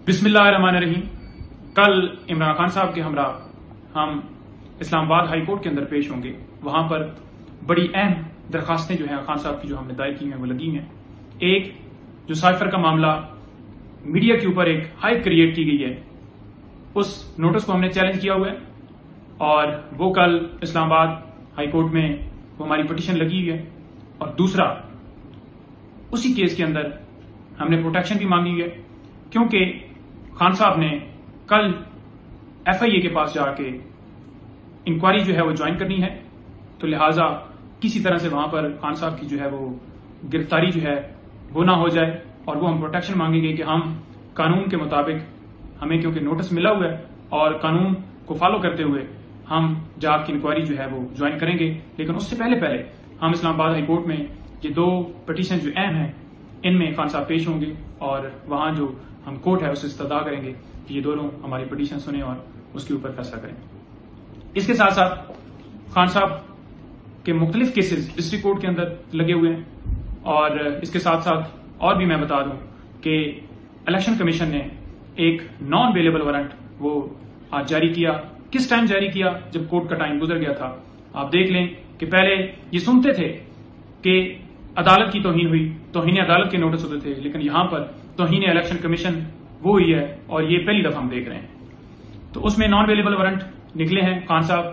बिस्मिल्लाहिर्रहमानिर्रहीम। कल इमरान खान साहब के हमरा हम इस्लामाबाद हाई कोर्ट के अंदर पेश होंगे। वहां पर बड़ी अहम दरखास्तें जो हैं खान साहब की जो हमने दायर की हैं वो लगी हैं। एक जो साइफर का मामला मीडिया के ऊपर एक हाइप क्रिएट की गई है, उस नोटिस को हमने चैलेंज किया हुआ है और वो कल इस्लामाबाद हाई कोर्ट में वो हमारी पिटीशन लगी हुई है। और दूसरा, उसी केस के अंदर हमने प्रोटेक्शन भी मांगी हुई है, क्योंकि खान साहब ने कल एफआईए के पास जाके इंक्वायरी जो है वो ज्वाइन करनी है, तो लिहाजा किसी तरह से वहां पर खान साहब की जो है वो गिरफ्तारी जो है वो ना हो जाए। और वो हम प्रोटेक्शन मांगेंगे कि हम कानून के मुताबिक, हमें क्योंकि नोटिस मिला हुआ है और कानून को फॉलो करते हुए हम जाग की इंक्वायरी जो है वो ज्वाइन करेंगे। लेकिन उससे पहले हम इस्लामाबाद हाई कोर्ट में ये दो पिटीशन जो अहम हैं इनमें खान साहब पेश होंगे और वहां जो हम कोर्ट है उससे इस्तदा करेंगे कि ये दोनों हमारी पिटीशन सुने और उसके ऊपर फैसला करें। इसके साथ साथ खान साहब के मुख्तलिफ केसेस डिस्ट्रिक्ट कोर्ट के अंदर लगे हुए हैं। और इसके साथ साथ और भी मैं बता दूं कि इलेक्शन कमीशन ने एक नॉन अवेलेबल वारंट वो आज जारी किया। किस टाइम जारी किया? जब कोर्ट का टाइम गुजर गया था। आप देख लें कि पहले ये सुनते थे कि अदालत की तौहीन हुई, तौहीन अदालत के नोटिस होते थे, लेकिन यहां पर तौहीन इलेक्शन कमीशन वो हुई है और ये पहली दफा हम देख रहे हैं। तो उसमें नॉन अवेलेबल वारंट निकले हैं खान साहब,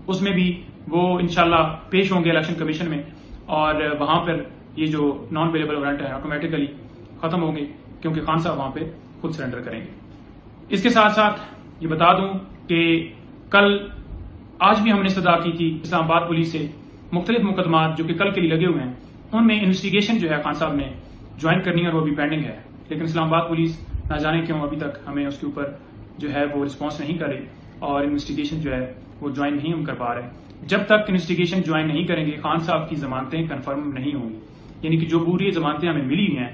उसमें भी वो इंशाल्लाह पेश होंगे इलेक्शन कमीशन में और वहां पर ये जो नॉन अवेलेबल वारंट है ऑटोमेटिकली खत्म होंगे, क्योंकि खान साहब वहां पे खुद सरेंडर करेंगे। इसके साथ साथ ये बता दूं कि आज भी हमने इस्तदा की थी इस्लामाबाद पुलिस से मुख्तलिफ मुकदमात जो कि कल के लिए लगे हुए हैं, उनमें इन्वेस्टिगेशन जो है खान साहब ने ज्वाइन करनी है और वो भी पेंडिंग है। लेकिन इस्लामाबाद पुलिस ना जाने क्यों अभी तक हमें उसके ऊपर जो है वो रिस्पॉन्स नहीं कर रही और इन्वेस्टिगेशन जो है वो ज्वाइन नहीं हम कर पा रहे। जब तक इन्वेस्टिगेशन ज्वाइन नहीं करेंगे खान साहब की जमानतें कन्फर्म नहीं होंगी, यानी कि जो पूरी जमानतें हमें मिली हुई हैं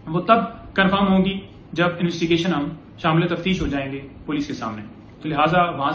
वो तब कन्फर्म होंगी जब इन्वेस्टिगेशन हम शामिल तफ्तीश हो जाएंगे पुलिस के सामने। तो लिहाजा वहां